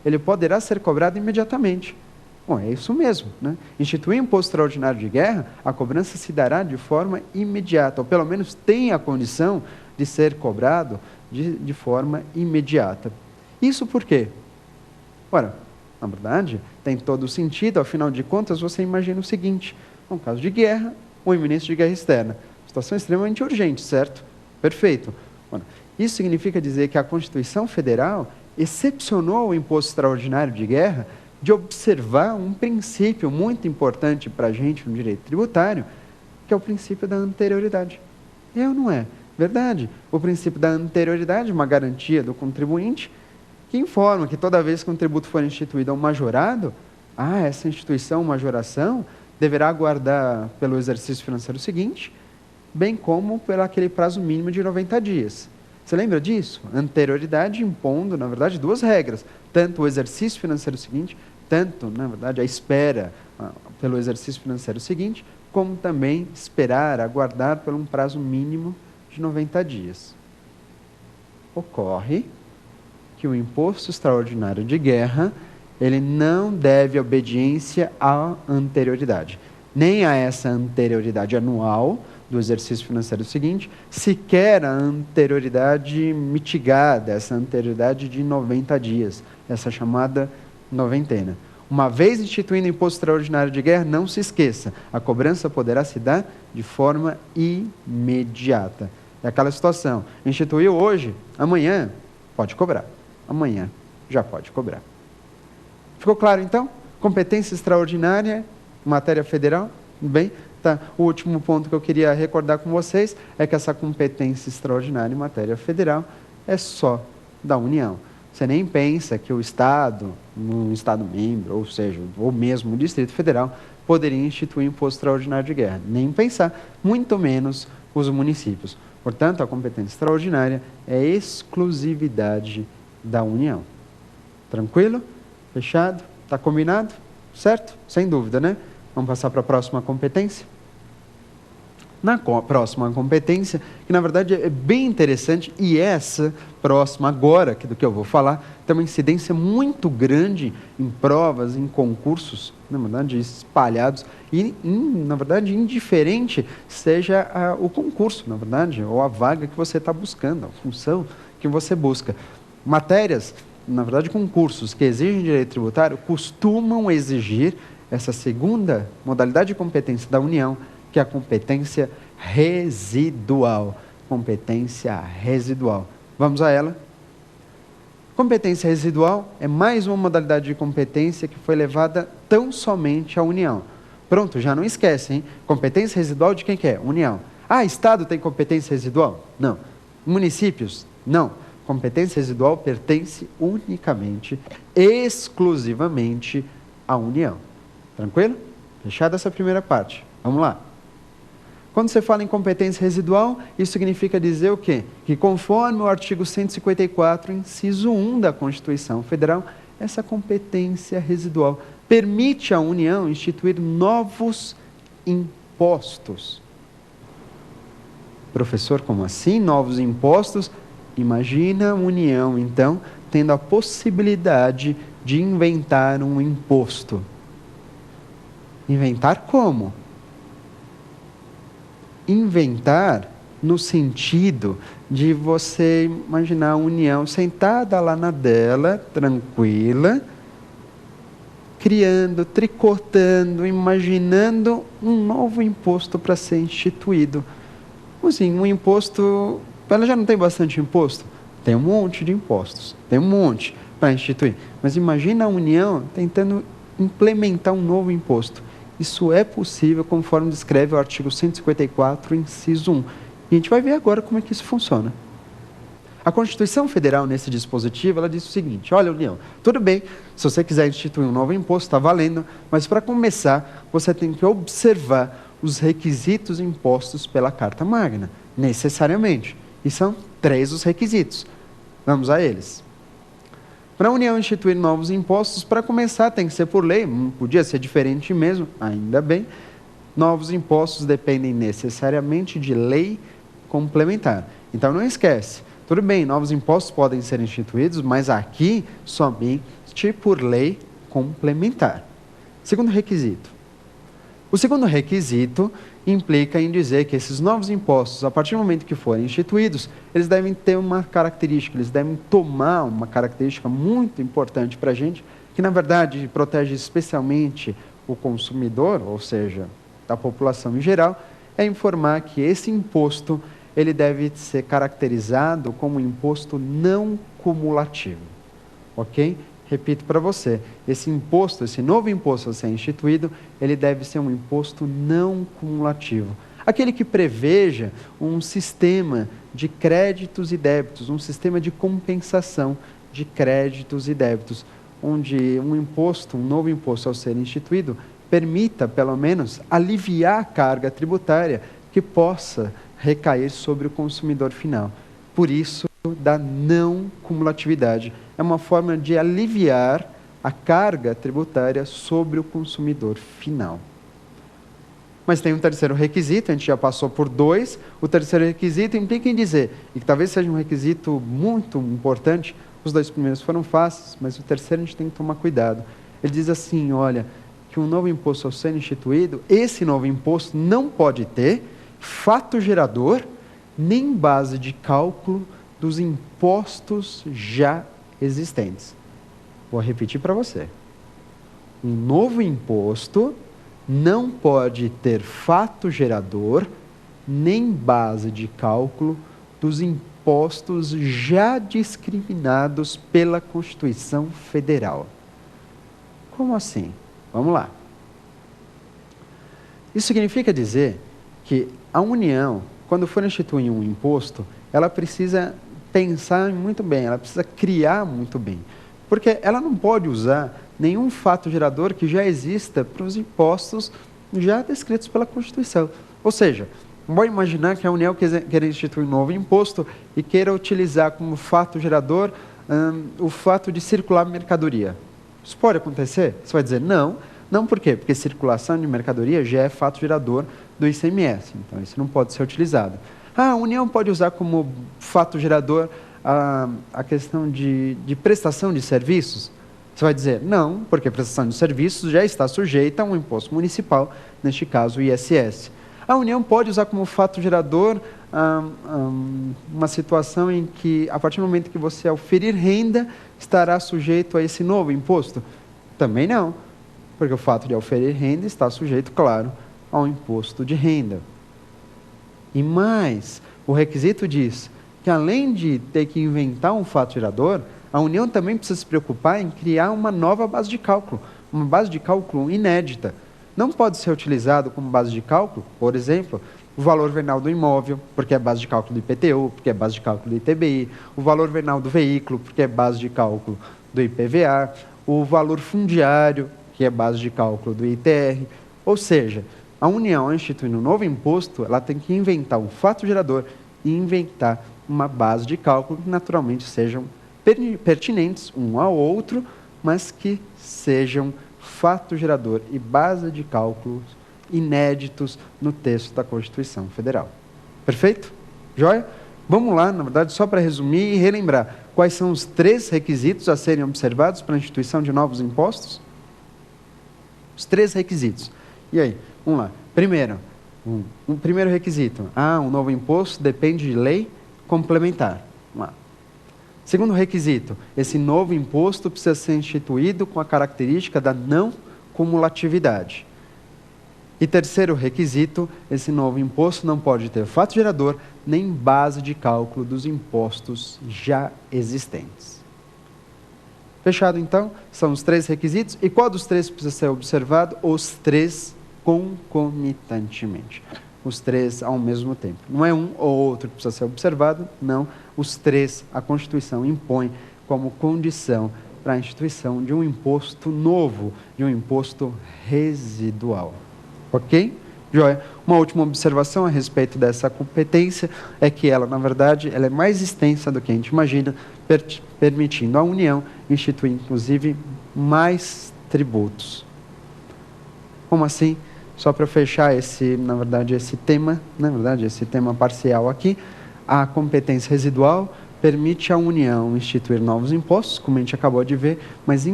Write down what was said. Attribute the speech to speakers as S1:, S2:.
S1: ele poderá ser cobrado imediatamente. Bom, é isso mesmo, né? Instituir imposto extraordinário de guerra, a cobrança se dará de forma imediata, ou pelo menos tem a condição de ser cobrado de forma imediata. Isso por quê? Ora, na verdade, tem todo o sentido, afinal de contas, você imagina o seguinte, um caso de guerra, um iminência de guerra externa, situação extremamente urgente, certo? Perfeito. Ora, isso significa dizer que a Constituição Federal excepcionou o imposto extraordinário de guerra de observar um princípio muito importante para a gente no direito tributário, que é o princípio da anterioridade. É ou não é? Verdade. O princípio da anterioridade, uma garantia do contribuinte, que informa que toda vez que um tributo for instituído ou majorado, essa instituição, majoração, deverá aguardar pelo exercício financeiro seguinte, bem como pelo aquele prazo mínimo de 90 dias. Você lembra disso? Anterioridade impondo, na verdade, duas regras. Tanto o exercício financeiro seguinte, tanto, na verdade, a espera pelo exercício financeiro seguinte, como também esperar, aguardar por um prazo mínimo de 90 dias. Ocorre que o imposto extraordinário de guerra, ele não deve obediência à anterioridade, nem a essa anterioridade anual do exercício financeiro seguinte, sequer a anterioridade mitigada, essa anterioridade de 90 dias, essa chamada noventena. Uma vez instituindo o imposto extraordinário de guerra, não se esqueça, a cobrança poderá se dar de forma imediata. É aquela situação, instituiu hoje, amanhã pode cobrar, amanhã já pode cobrar. Ficou claro então? Competência extraordinária, matéria federal, bem? Tá. O último ponto que eu queria recordar com vocês é que essa competência extraordinária em matéria federal é só da União. Você nem pensa que o Estado, um Estado membro, ou seja, ou mesmo o Distrito Federal, poderia instituir imposto extraordinário de guerra. Nem pensar, muito menos os municípios. Portanto, a competência extraordinária é exclusividade da União. Tranquilo? Fechado? Está combinado? Certo? Sem dúvida, né? Vamos passar para a próxima competência? Na próxima competência, que na verdade é bem interessante, e essa próxima agora, do que eu vou falar, tem uma incidência muito grande em provas, em concursos, na verdade espalhados, e na verdade indiferente seja o concurso, na verdade, ou a vaga que você está buscando, a função que você busca. Matérias, na verdade concursos que exigem direito tributário, costumam exigir essa segunda modalidade de competência da União, que é a competência residual. Competência residual. Vamos a ela? Competência residual é mais uma modalidade de competência que foi levada tão somente à União. Pronto, já não esquece, hein? Competência residual de quem que é? União. Estado tem competência residual? Não. Municípios? Não. Competência residual pertence unicamente, exclusivamente à União. Tranquilo? Fechada essa primeira parte. Vamos lá. Quando você fala em competência residual, isso significa dizer o quê? Que conforme o artigo 154, inciso 1 da Constituição Federal, essa competência residual permite à União instituir novos impostos. Professor, como assim? Novos impostos? Imagina a União, então, tendo a possibilidade de inventar um imposto. Inventar como? Inventar no sentido de você imaginar a União sentada lá na dela, tranquila, criando, tricotando, imaginando um novo imposto para ser instituído. Assim, um imposto, ela já não tem bastante imposto? Tem um monte de impostos, tem um monte para instituir. Mas imagina a União tentando implementar um novo imposto. Isso é possível, conforme descreve o artigo 154, inciso 1. E a gente vai ver agora como é que isso funciona. A Constituição Federal, nesse dispositivo, ela diz o seguinte: olha, União, tudo bem, se você quiser instituir um novo imposto, está valendo, mas para começar, você tem que observar os requisitos impostos pela Carta Magna, necessariamente. E são 3 os requisitos. Vamos a eles. Para a União instituir novos impostos, para começar, tem que ser por lei, não podia ser diferente mesmo, ainda bem. Novos impostos dependem necessariamente de lei complementar. Então, não esquece. Tudo bem, novos impostos podem ser instituídos, mas aqui somente este por lei complementar. Segundo requisito. O segundo requisito implica em dizer que esses novos impostos, a partir do momento que forem instituídos, eles devem ter uma característica, eles devem tomar uma característica muito importante para a gente, que na verdade protege especialmente o consumidor, ou seja, a população em geral, é informar que esse imposto ele deve ser caracterizado como um imposto não cumulativo. Ok? Repito para você, esse imposto, esse novo imposto a ser instituído, ele deve ser um imposto não cumulativo. Aquele que preveja um sistema de créditos e débitos, um sistema de compensação de créditos e débitos, onde um novo imposto ao ser instituído, permita, pelo menos, aliviar a carga tributária que possa recair sobre o consumidor final. Por isso, da não cumulatividade. É uma forma de aliviar a carga tributária sobre o consumidor final. Mas tem um terceiro requisito, a gente já passou por dois. O terceiro requisito implica em dizer, e que talvez seja um requisito muito importante, os dois primeiros foram fáceis, mas o terceiro a gente tem que tomar cuidado. Ele diz assim, olha, que um novo imposto ao ser instituído, esse novo imposto não pode ter fato gerador, nem base de cálculo dos impostos já existentes. Vou repetir para você. Um novo imposto não pode ter fato gerador, nem base de cálculo dos impostos já discriminados pela Constituição Federal. Como assim? Vamos lá. Isso significa dizer que a União, quando for instituir um imposto, ela precisa pensar muito bem, ela precisa criar muito bem. Porque ela não pode usar nenhum fato gerador que já exista para os impostos já descritos pela Constituição. Ou seja, vamos imaginar que a União queira instituir um novo imposto e queira utilizar como fato gerador o fato de circular mercadoria. Isso pode acontecer? Você vai dizer não. Não por quê? Porque circulação de mercadoria já é fato gerador do ICMS. Então, isso não pode ser utilizado. A União pode usar como fato gerador a questão de prestação de serviços? Você vai dizer, não, porque prestação de serviços já está sujeita a um imposto municipal, neste caso o ISS. A União pode usar como fato gerador uma situação em que, a partir do momento que você oferir renda, estará sujeito a esse novo imposto? Também não, porque o fato de oferir renda está sujeito, claro, ao imposto de renda. E mais, o requisito diz que, além de ter que inventar um fato gerador, a União também precisa se preocupar em criar uma nova base de cálculo, uma base de cálculo inédita. Não pode ser utilizado como base de cálculo, por exemplo, o valor venal do imóvel, porque é base de cálculo do IPTU, porque é base de cálculo do ITBI, o valor venal do veículo, porque é base de cálculo do IPVA, o valor fundiário, que é base de cálculo do ITR. Ou seja, a União, instituindo um novo imposto, ela tem que inventar um fato gerador e inventar uma base de cálculo que naturalmente sejam pertinentes um ao outro, mas que sejam fato gerador e base de cálculos inéditos no texto da Constituição Federal. Perfeito? Joia? Vamos lá, na verdade, só para resumir e relembrar, quais são os 3 requisitos a serem observados para a instituição de novos impostos? Os 3 requisitos. E aí? Vamos lá. Primeiro, o primeiro requisito. Um novo imposto depende de lei complementar. Vamos lá. Segundo requisito, esse novo imposto precisa ser instituído com a característica da não cumulatividade. E terceiro requisito, esse novo imposto não pode ter fato gerador nem base de cálculo dos impostos já existentes. Fechado, então? São os 3 requisitos. E qual dos 3 precisa ser observado? Os 3 concomitantemente. Os 3 ao mesmo tempo. Não é um ou outro que precisa ser observado, não. Os 3 a Constituição impõe como condição para a instituição de um imposto novo, de um imposto residual. Ok? Joia. Uma última observação a respeito dessa competência é que ela, na verdade, ela é mais extensa do que a gente imagina, permitindo à União instituir, inclusive, mais tributos. Como assim? Só para fechar esse tema parcial aqui, a competência residual permite à União instituir novos impostos, como a gente acabou de ver, mas